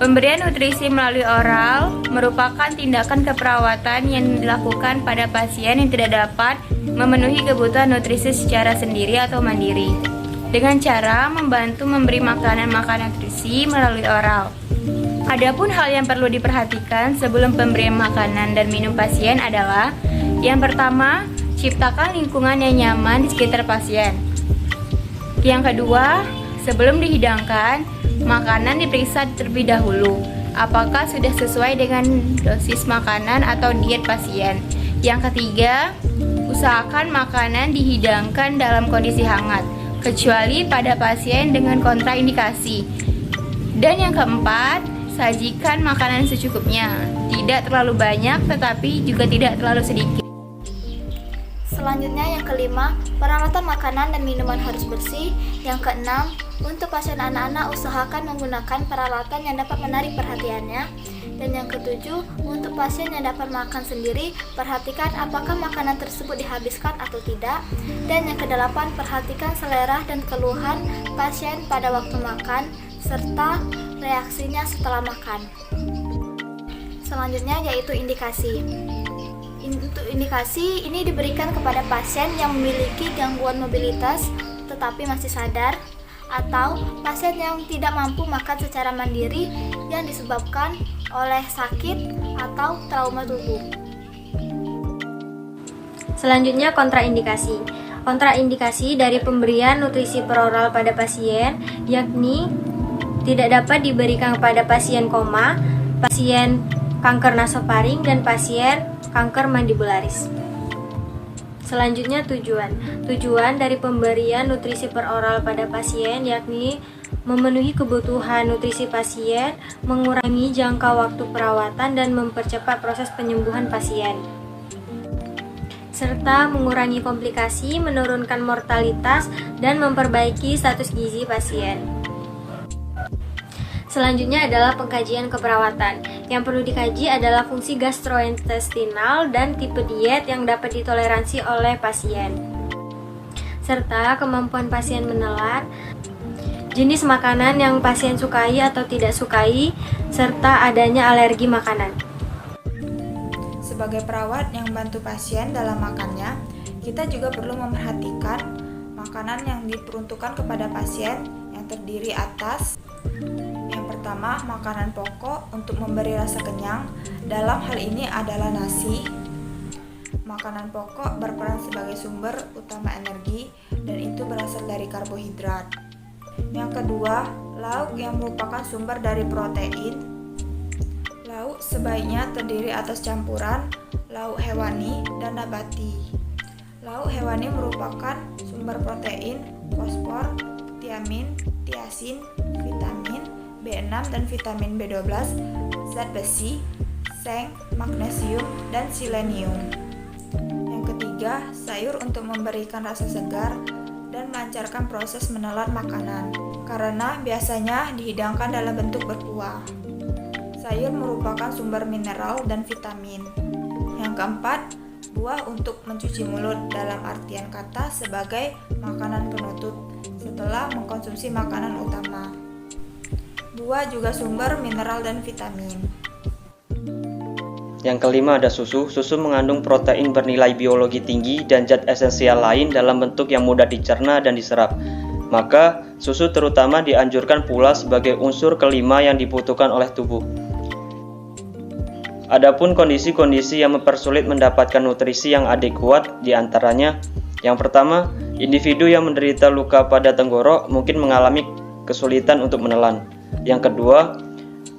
Pemberian nutrisi melalui oral merupakan tindakan keperawatan yang dilakukan pada pasien yang tidak dapat memenuhi kebutuhan nutrisi secara sendiri atau mandiri, dengan cara membantu memberi makanan-makanan nutrisi melalui oral. Adapun hal yang perlu diperhatikan sebelum pemberian makanan dan minum pasien adalah: yang pertama, ciptakan lingkungan yang nyaman di sekitar pasien. Yang kedua, sebelum dihidangkan, makanan diperiksa terlebih dahulu apakah sudah sesuai dengan dosis makanan atau diet pasien. Yang ketiga, usahakan makanan dihidangkan dalam kondisi hangat, kecuali pada pasien dengan kontraindikasi. Dan yang keempat, sajikan makanan secukupnya, tidak terlalu banyak tetapi juga tidak terlalu sedikit. Selanjutnya yang kelima, peralatan makanan dan minuman harus bersih. Yang keenam, untuk pasien anak-anak usahakan menggunakan peralatan yang dapat menarik perhatiannya. Dan yang ketujuh, untuk pasien yang dapat makan sendiri, perhatikan apakah makanan tersebut dihabiskan atau tidak. Dan yang kedelapan, perhatikan selera dan keluhan pasien pada waktu makan, serta reaksinya setelah makan. Selanjutnya yaitu indikasi. Untuk indikasi ini diberikan kepada pasien yang memiliki gangguan mobilitas tetapi masih sadar, atau pasien yang tidak mampu makan secara mandiri yang disebabkan oleh sakit atau trauma tubuh. Selanjutnya kontraindikasi. Kontraindikasi dari pemberian nutrisi peroral pada pasien yakni tidak dapat diberikan kepada pasien koma, pasien kanker nasofaring, dan pasien kanker mandibularis. Selanjutnya tujuan dari pemberian nutrisi peroral pada pasien yakni memenuhi kebutuhan nutrisi pasien, mengurangi jangka waktu perawatan dan mempercepat proses penyembuhan pasien, serta mengurangi komplikasi, menurunkan mortalitas, dan memperbaiki status gizi pasien. Selanjutnya adalah pengkajian keperawatan. Yang perlu dikaji adalah fungsi gastrointestinal dan tipe diet yang dapat ditoleransi oleh pasien, serta kemampuan pasien menelan, jenis makanan yang pasien sukai atau tidak sukai, serta adanya alergi makanan. Sebagai perawat yang membantu pasien dalam makannya, kita juga perlu memperhatikan makanan yang diperuntukkan kepada pasien yang terdiri atas: pertama, makanan pokok untuk memberi rasa kenyang. Dalam hal ini adalah nasi. Makanan pokok berperan sebagai sumber utama energi dan itu berasal dari karbohidrat. Yang kedua, lauk yang merupakan sumber dari protein. Lauk sebaiknya terdiri atas campuran lauk hewani dan nabati. Lauk hewani merupakan sumber protein, fosfor, tiamin, tiasin, vitamin B6 dan vitamin B12, zat besi, seng, magnesium, dan selenium. Yang ketiga, sayur untuk memberikan rasa segar dan melancarkan proses menelan makanan, karena biasanya dihidangkan dalam bentuk berkuah. Sayur merupakan sumber mineral dan vitamin. Yang keempat, buah untuk mencuci mulut dalam artian kata sebagai makanan penutup setelah mengkonsumsi makanan utama. Buah juga sumber mineral dan vitamin. Yang kelima ada susu. Susu mengandung protein bernilai biologi tinggi dan zat esensial lain dalam bentuk yang mudah dicerna dan diserap. Maka, susu terutama dianjurkan pula sebagai unsur kelima yang dibutuhkan oleh tubuh. Adapun kondisi-kondisi yang mempersulit mendapatkan nutrisi yang adekuat diantaranya: yang pertama, individu yang menderita luka pada tenggorok mungkin mengalami kesulitan untuk menelan. Yang kedua,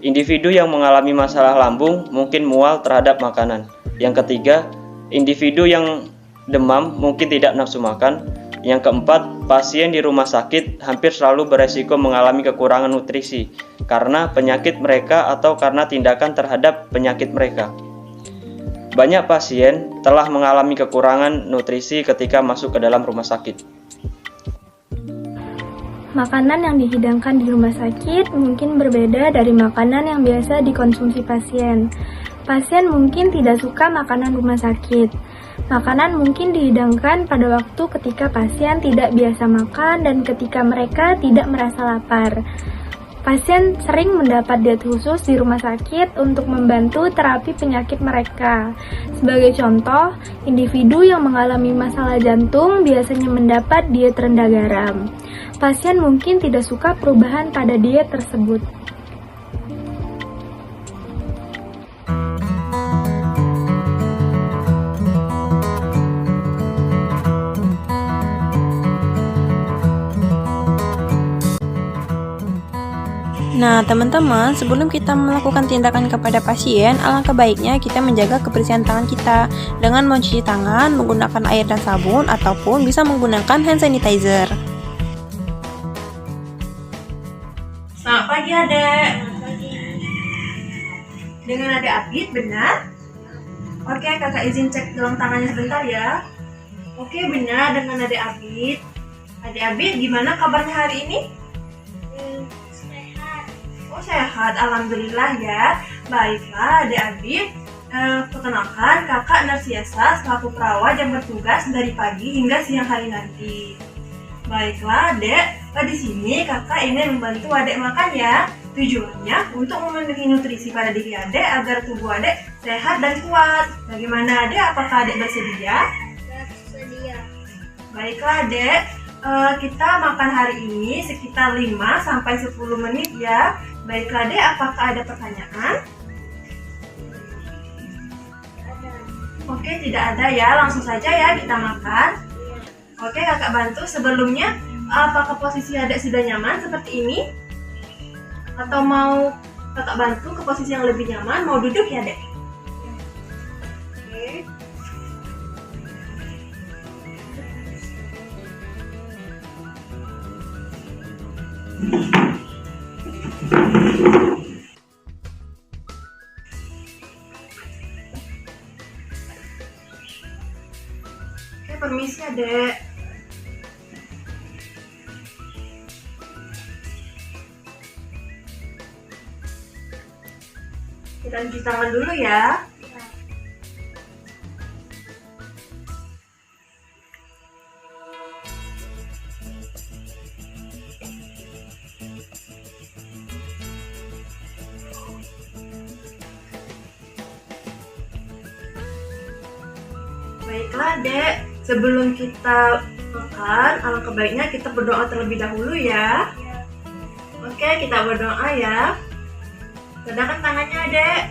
individu yang mengalami masalah lambung mungkin mual terhadap makanan. Yang ketiga, individu yang demam mungkin tidak nafsu makan. Yang keempat, pasien di rumah sakit hampir selalu beresiko mengalami kekurangan nutrisi karena penyakit mereka atau karena tindakan terhadap penyakit mereka. Banyak pasien telah mengalami kekurangan nutrisi ketika masuk ke dalam rumah sakit. Makanan yang dihidangkan di rumah sakit mungkin berbeda dari makanan yang biasa dikonsumsi pasien. Pasien mungkin tidak suka makanan rumah sakit. Makanan mungkin dihidangkan pada waktu ketika pasien tidak biasa makan dan ketika mereka tidak merasa lapar. Pasien sering mendapat diet khusus di rumah sakit untuk membantu terapi penyakit mereka. Sebagai contoh, individu yang mengalami masalah jantung biasanya mendapat diet rendah garam. Pasien mungkin tidak suka perubahan pada diet tersebut. Nah, teman-teman, sebelum kita melakukan tindakan kepada pasien, alangkah baiknya kita menjaga kebersihan tangan kita dengan mencuci tangan menggunakan air dan sabun ataupun bisa menggunakan hand sanitizer. Selamat pagi, Adek. Dengan Adek Abid, benar? Oke, kakak izin cek gelang tangannya sebentar ya. Oke, benar dengan Adek Abid. Adek Abid, gimana kabarnya hari ini? Sehat, alhamdulillah ya. Baiklah, Adek Abid, perkenalkan kakak Narsiasa selaku perawat yang bertugas dari pagi hingga siang hari nanti. Baiklah, Adek, di sini kakak ingin membantu Adek makan ya. Tujuannya untuk memenuhi nutrisi pada diri Adek agar tubuh Adek sehat dan kuat. Bagaimana Adek? Apakah Adek bersedia? Bersedia. Baiklah, Adek. Kita makan hari ini sekitar 5-10 menit ya. Baiklah, Dek, apakah ada pertanyaan? Oke, tidak ada ya, langsung saja ya kita makan. Oke, kakak bantu. Sebelumnya, apakah posisi Adek sudah nyaman seperti ini? Atau mau kakak bantu ke posisi yang lebih nyaman? Mau duduk ya, Dek? Oke. Oke, permisi Adek. Kita cuci tangan dulu ya. Baiklah, Dek. Sebelum kita makan, alangkah baiknya kita berdoa terlebih dahulu ya. Oke, kita berdoa ya. Letakkan tangannya, Dek.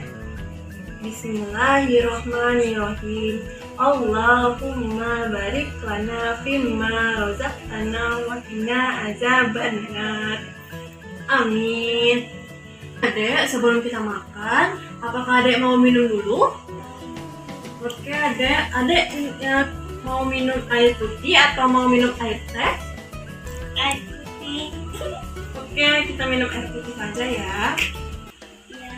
Bismillahirrahmanirrahim. Allahumma barik lana fimma razaqtana wa qina azabannar. Amin. Adek, sebelum kita makan, apakah Adek mau minum dulu? Oke, Adek ya, mau minum air putih atau mau minum air teh? Air putih. Oke, kita minum air putih saja ya. Iya.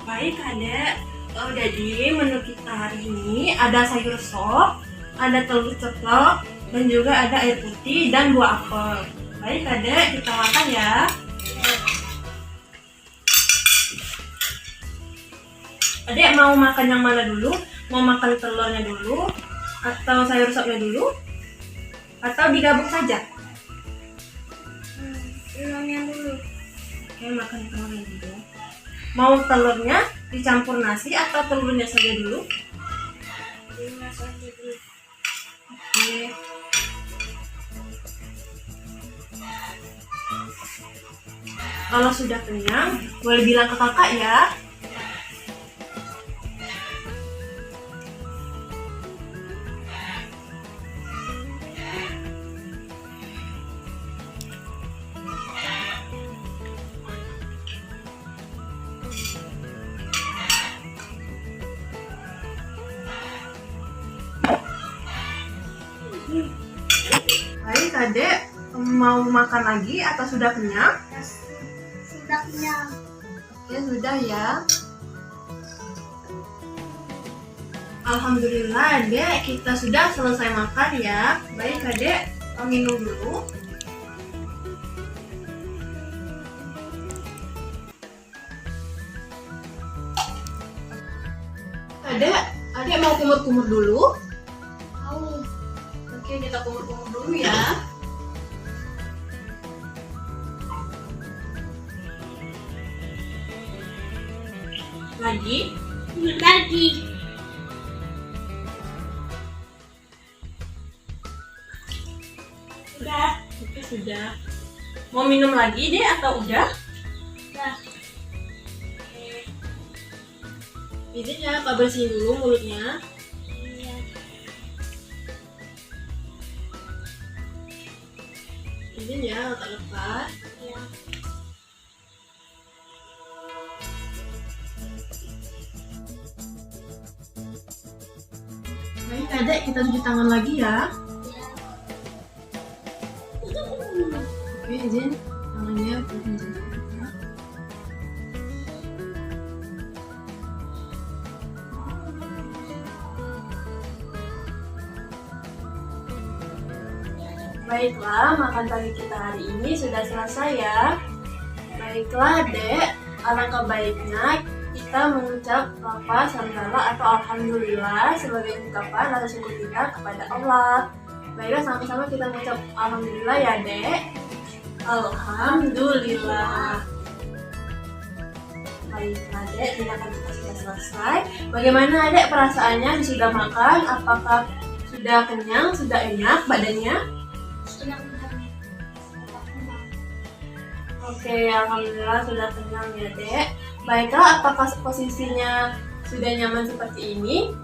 Baik, Adek. Jadi menu kita hari ini ada sayur sop, ada telur ceplok, dan juga ada air putih dan buah apel. Baik, Adek, kita makan ya. Adek mau makan yang mana dulu? Mau makan telurnya dulu? Atau sayur sopnya dulu? Atau digabung saja? Telurnya dulu. Oke, makan telurnya dulu. Mau telurnya dicampur nasi atau telurnya saja dulu? Dimasak dulu. Oke. Kalau sudah kenyang, boleh bilang ke kakak ya. Baik, Adek, mau makan lagi atau sudah kenyang? Sudah kenyang. Ya sudah ya. Alhamdulillah, Adek, kita sudah selesai makan ya. Baik, Adek, minum dulu. Adek mau kumur-kumur dulu. Oke, kita kumur-kumur dulu ya. Lagi? Lagi. Udah. Oke, sudah. Mau minum lagi deh atau udah? Udah. Izin ya, Kak bersihin dulu mulutnya. Iya. Izin ya, Kak lepas. Iya. Baik, Adek, kita cuci tangan lagi ya. Oke, izin. Tangannya berhenti. Baiklah, makan pagi kita hari ini sudah selesai ya. Baiklah, Dek. Alangkah baiknya kita mengucap lafaz hamdalah atau alhamdulillah sebagai ungkapan rasa syukur kita kepada Allah. Baiklah, sama-sama kita mengucap alhamdulillah ya, Dek. Alhamdulillah. Baiklah, Dek, tindakan kita sudah selesai. Bagaimana, Dek, perasaannya sudah makan? Apakah sudah kenyang, sudah enak badannya? Sudah kenyang. Oke, alhamdulillah sudah kenyang ya, Dek. Baiklah, apakah posisinya sudah nyaman seperti ini?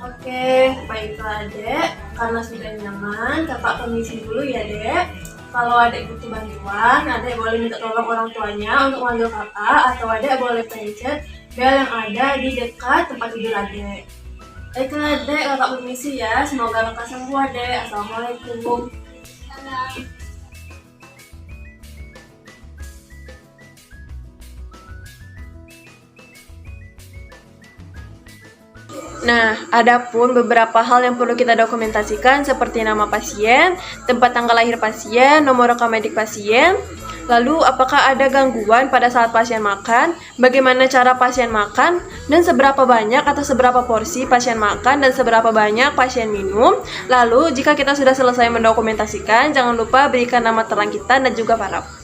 Oke, baiklah, Dek. Karena sudah nyaman, Kakak permisi dulu ya, Dek. Kalau Adek butuh bantuan, Adek boleh minta tolong orang tuanya untuk manggil Kakak, atau Adek boleh pencet bel yang ada di dekat tempat tidur Adek. Baiklah, Dek, Kakak permisi ya. Semoga Kakak sembuh, Dek. Assalamualaikum. Nah, ada pun beberapa hal yang perlu kita dokumentasikan seperti nama pasien, tempat tanggal lahir pasien, nomor rekam medik pasien, lalu apakah ada gangguan pada saat pasien makan, bagaimana cara pasien makan, dan seberapa banyak atau seberapa porsi pasien makan dan seberapa banyak pasien minum. Lalu, jika kita sudah selesai mendokumentasikan, jangan lupa berikan nama terang kita dan juga paraf.